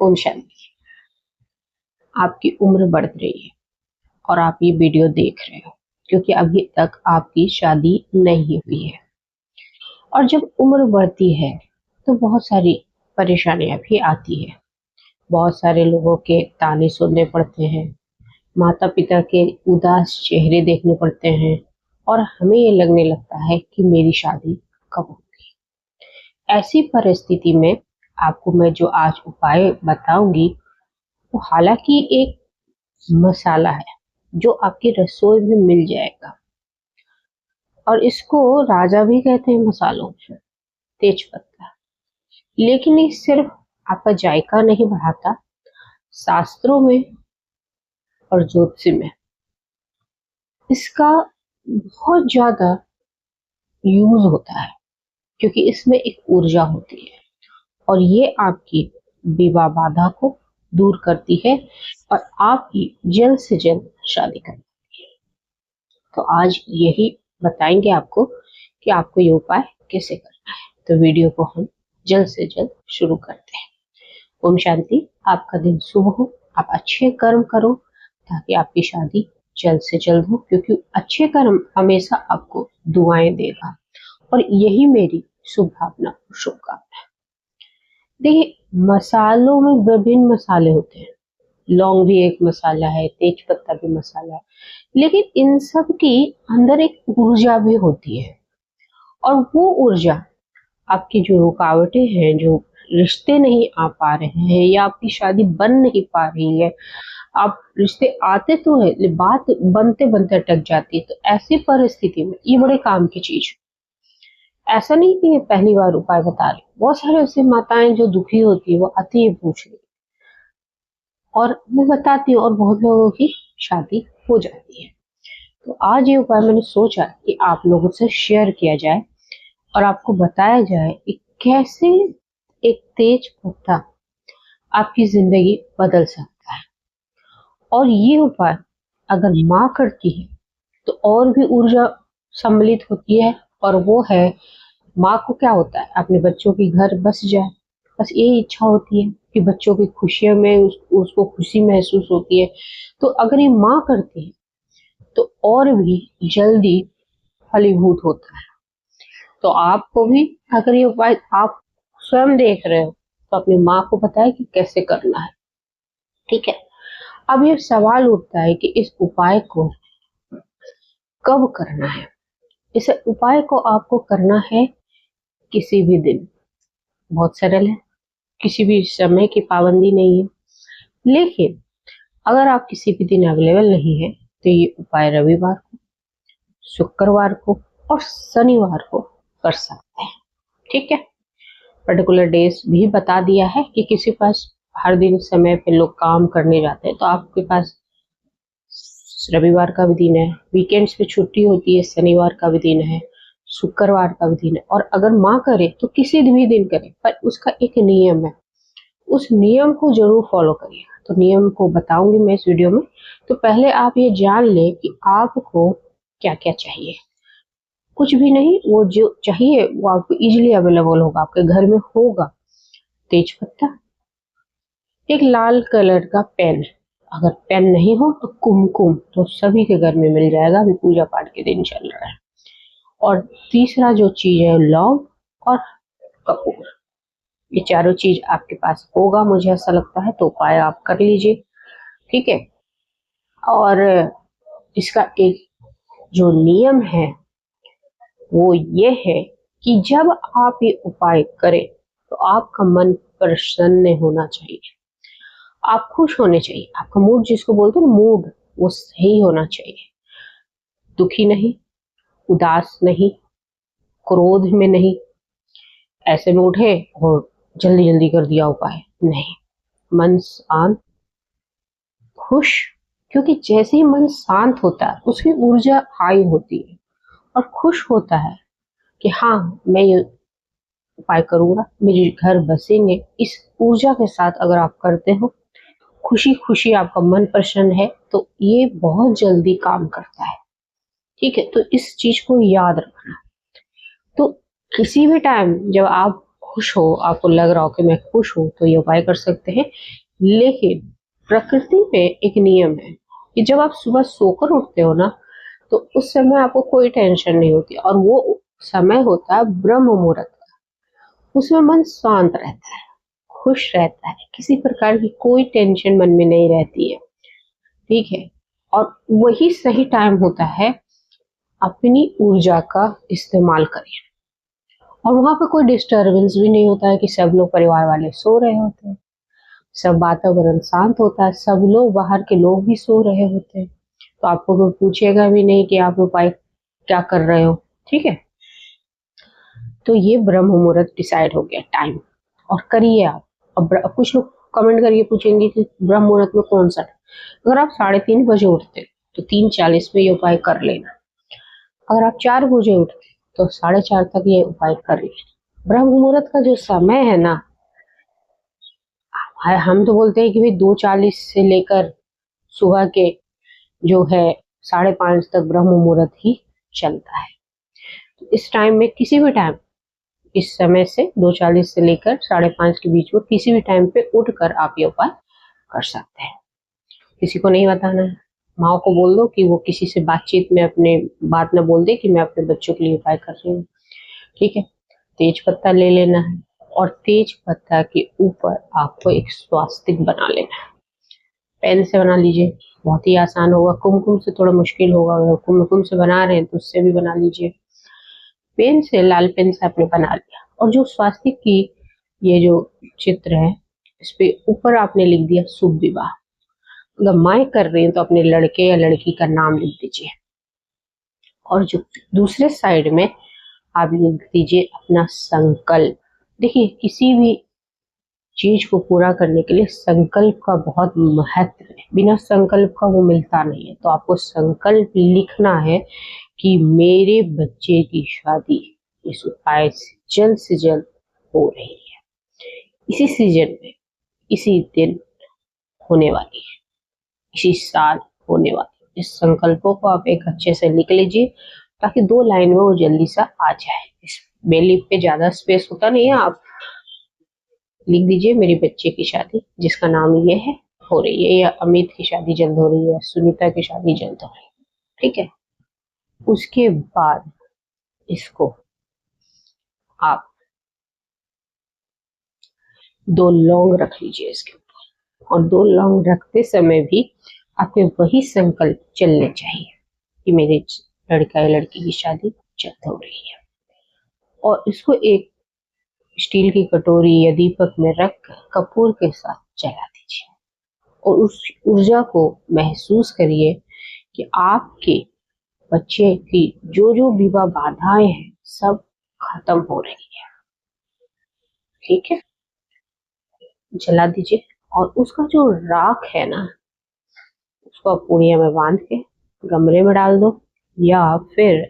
ओम शांति। आपकी उम्र बढ़ रही है और आप ये वीडियो देख रहे हो क्योंकि अभी तक आपकी शादी नहीं हुई है। और जब उम्र बढ़ती है तो बहुत सारी परेशानियां भी आती है। बहुत सारे लोगों के ताने सुनने पड़ते हैं, माता पिता के उदास चेहरे देखने पड़ते हैं और हमें ये लगने लगता है कि मेरी शादी कब होगी। ऐसी परिस्थिति में आपको मैं जो आज उपाय बताऊंगी वो हालांकि एक मसाला है जो आपकी रसोई में मिल जाएगा और इसको राजा भी कहते हैं मसालों में, तेज पत्ता। लेकिन ये सिर्फ आपका जायका नहीं बढ़ाता, शास्त्रों में और ज्योतिष में इसका बहुत ज्यादा यूज होता है क्योंकि इसमें एक ऊर्जा होती है और ये आपकी विवाह बाधा को दूर करती है और आपकी जल्द से जल्द शादी करती है। तो आज यही बताएंगे आपको कि आपको ये उपाय कैसे करना है। तो वीडियो को हम जल्द से जल्द शुरू करते हैं। ओम शांति। आपका दिन शुभ हो, आप अच्छे कर्म करो ताकि आपकी शादी जल्द से जल्द हो, क्योंकि अच्छे कर्म हमेशा आपको दुआएं देगा और यही मेरी शुभ भावना और शुभकामना है। देखिए, मसालों में विभिन्न मसाले होते हैं। लौंग भी एक मसाला है, तेज पत्ता भी मसाला है, लेकिन इन सब की अंदर एक ऊर्जा भी होती है और वो ऊर्जा आपकी जो रुकावटें हैं, जो रिश्ते नहीं आ पा रहे हैं या आपकी शादी बन नहीं पा रही है, आप रिश्ते आते तो है लेकिन बात बनते बनते अटक जाती है, तो ऐसी परिस्थिति में ये बड़े काम की चीज है। ऐसा नहीं कि ये पहली बार उपाय बता रही, बहुत सारे ऐसी माताएं जो दुखी होती है वो आती है पूछ रही और मैं बताती हूँ और बहुत लोगों की शादी हो जाती है। तो आज ये उपाय मैंने सोचा कि आप लोगों से शेयर किया जाए और आपको बताया जाए कि कैसे एक तेज पत्ता आपकी जिंदगी बदल सकता है। और ये उपाय अगर माँ करती है तो और भी ऊर्जा सम्मिलित होती है और वो है, माँ को क्या होता है अपने बच्चों की घर बस जाए, बस यही इच्छा होती है कि बच्चों की खुशियों में उसको खुशी महसूस होती है। तो अगर ये माँ करती है तो और भी जल्दी फलीभूत होता है। तो आपको भी अगर ये उपाय आप स्वयं देख रहे हो तो अपनी माँ को बताएं कि कैसे करना है। ठीक है। अब ये सवाल उठता है कि इस उपाय को कब करना है। इस उपाय को आपको करना है किसी भी दिन। बहुत सरल है, किसी भी समय की पाबंदी नहीं है। लेकिन अगर आप किसी भी दिन अवेलेबल नहीं है तो ये उपाय रविवार को, शुक्रवार को और शनिवार को कर सकते हैं। ठीक है। पर्टिकुलर डेज भी बता दिया है कि किसी पास हर दिन समय पे लोग काम करने जाते हैं तो आपके पास रविवार का भी दिन है, वीकेंड्स पे छुट्टी होती है, शनिवार का भी दिन है, शुक्रवार का भी दिन है। और अगर माँ करे तो किसी भी दिन करे, पर उसका एक नियम है, उस नियम को जरूर फॉलो करिए। तो नियम को बताऊंगी मैं इस वीडियो में। तो पहले आप ये जान लें कि आपको क्या क्या चाहिए। कुछ भी नहीं, वो जो चाहिए वो आपको इजीली अवेलेबल होगा, आपके घर में होगा। तेज पत्ता, एक लाल कलर का पेन, अगर पेन नहीं हो तो कुमकुम, तो सभी के घर में मिल जाएगा, अभी पूजा पाठ के दिन चल रहा है। और तीसरा जो चीज है लौंग और कपूर, ये चारों चीज आपके पास होगा मुझे ऐसा लगता है, तो उपाय आप कर लीजिए। ठीक है। और इसका एक जो नियम है वो ये है कि जब आप ये उपाय करें तो आपका मन प्रसन्न होना चाहिए, आप खुश होने चाहिए, आपका मूड जिसको बोलते हैं मूड, वो सही होना चाहिए। दुखी नहीं, उदास नहीं, क्रोध में नहीं, ऐसे में उठे और जल्दी जल्दी कर दिया उपाय नहीं। मन शांत, खुश, क्योंकि जैसे ही मन शांत होता है उसकी ऊर्जा हाई होती है और खुश होता है कि हाँ मैं ये उपाय करूंगा, मेरे घर बसेंगे। इस ऊर्जा के साथ अगर आप करते हो, खुशी खुशी आपका मन प्रसन्न है, तो ये बहुत जल्दी काम करता है। ठीक है। तो इस चीज को याद रखना। तो किसी भी टाइम जब आप खुश हो, आपको लग रहा हो कि मैं खुश हूँ, तो ये उपाय कर सकते हैं। लेकिन प्रकृति में एक नियम है कि जब आप सुबह सोकर उठते हो ना, तो उस समय आपको कोई टेंशन नहीं होती, और वो समय होता है ब्रह्म मुहूर्त का। उसमें मन शांत रहता है, खुश रहता है, किसी प्रकार की कोई टेंशन मन में नहीं रहती है। ठीक है। और वही सही टाइम होता है अपनी ऊर्जा का इस्तेमाल करिए। और वहां पे कोई डिस्टरबेंस भी नहीं होता है कि सब लोग परिवार वाले सो रहे होते हैं, सब वातावरण शांत होता है, सब लोग बाहर के लोग भी सो रहे होते हैं, तो आपको कोई पूछेगा भी नहीं कि आप उपाय क्या कर रहे हो। ठीक है। तो ये ब्रह्म मुहूर्त डिसाइड हो गया टाइम, और करिए आप। अब कुछ लोग कमेंट करके पूछेंगे कि ब्रह्म मुहूर्त में कौन सा, अगर आप 3:30 बजे उठते तो 3:40 में ये उपाय कर लेना। अगर आप 4 बजे उठते तो 4:30 तक ये उपाय कर लेना। ब्रह्म मुहूर्त का जो समय है ना, हम तो बोलते हैं कि भाई 2:40 से लेकर सुबह के जो है 5:30 तक ब्रह्म मुहूर्त ही चलता है। तो इस टाइम में किसी भी टाइम, इस समय से 2:40 से लेकर 5:30 के बीच में किसी भी टाइम पे उठकर आप ये उपाय कर सकते हैं। किसी को नहीं बताना है। माँ को बोल दो कि वो किसी से बातचीत में अपने बात ना बोल दे कि मैं अपने बच्चों के लिए उपाय कर रही हूँ। ठीक है। तेज पत्ता ले लेना है, और तेज पत्ता के ऊपर आपको एक स्वास्तिक बना लेना है। पेन से बना लीजिए, बहुत ही आसान होगा। कुमकुम से थोड़ा मुश्किल होगा, अगर कुमकुम से बना रहे हैं तो उससे भी बना लीजिए। पेन से, लाल पेन से आपने बना लिया, और जो स्वास्तिक की ये जो चित्र है, इस पे ऊपर आपने लिख दिया शुभ विवाह। अगर माएँ कर रही हैं तो अपने लड़के या लड़की का नाम लिख दीजिए, और जो दूसरे साइड में आप लिख दीजिए अपना संकल्प। देखिए, किसी भी चीज को पूरा करने के लिए संकल्प का बहुत महत्व है, बिना संकल्प का वो मिलता नहीं है। तो आपको संकल्प लिखना है कि मेरे बच्चे की शादी इस उपाय से जल्द हो रही है, इसी सीजन में, इसी दिन होने वाली है, इसी साल होने वाली है। इस संकल्पों को आप एक अच्छे से लिख लीजिए, ताकि 2 लाइन में वो जल्दी सा आ जाए। इस बेली पे ज्यादा स्पेस होता नहीं है, आप लिख दीजिए मेरे बच्चे की शादी जिसका नाम ये है हो रही है, या अमित की शादी जल्द हो रही है, सुनीता की शादी जल्द हो रही है। ठीक है। उसके बाद इसको आप 2 लौंग रख लीजिए इसके ऊपर, और 2 लौंग रखते समय भी आपके वही संकल्प चलने चाहिए कि मेरे लड़का या लड़की की शादी जल्द हो रही है। और इसको एक स्टील की कटोरी या दीपक में रख कर कपूर के साथ जला दीजिए, और उस ऊर्जा को महसूस करिए कि आपके बच्चे की जो जो विवाह बाधाएं हैं सब खत्म हो रही है। ठीक है। जला दीजिए, और उसका जो राख है ना, उसको आप पुड़िया में बांध के गमले में डाल दो, या फिर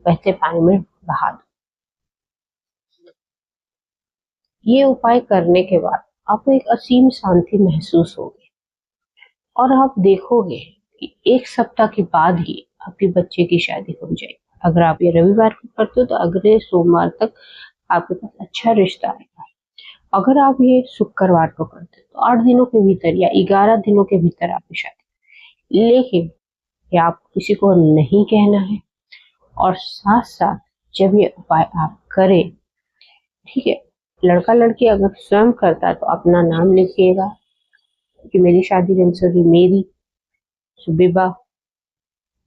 बहते पानी में बहा दो। ये उपाय करने के बाद आपको एक असीम शांति महसूस होगी, और आप देखोगे कि 1 सप्ताह के बाद ही आपके बच्चे की शादी हो जाएगी। अगर आप ये रविवार को करते हो तो अगले सोमवार तक आपके पास अच्छा रिश्ता आएगा। अगर आप ये शुक्रवार को करते हो तो 8 दिनों के भीतर या 11 दिनों के भीतर आपकी शादी। लेकिन ये आप किसी को नहीं कहना है, और साथ साथ जब ये उपाय आप करें, ठीक है, लड़का लड़की अगर स्वयं करता है तो अपना नाम लिखिएगा कि मेरी शादी जल्द से जल्द, मेरी सुबेबा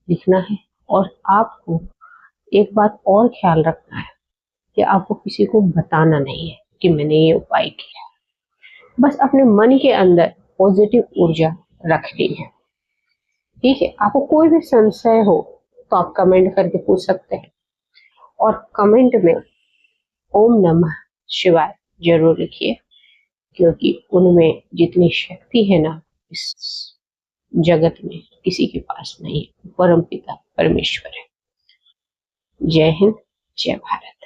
लिखना है। और आपको एक बात और ख्याल रखना है कि आपको किसी को बताना नहीं है कि मैंने ये उपाय किया। बस अपने मन के अंदर पॉजिटिव ऊर्जा रखनी है। ठीक है। आपको कोई भी संशय हो तो आप कमेंट करके पूछ सकते हैं, और कमेंट में ओम नमः शिवाय जरूर लिखिए, क्योंकि उनमें जितनी शक्ति है ना इस जगत में किसी के पास नहीं है। परम पिता परमेश्वर है। जय हिंद, जय भारत।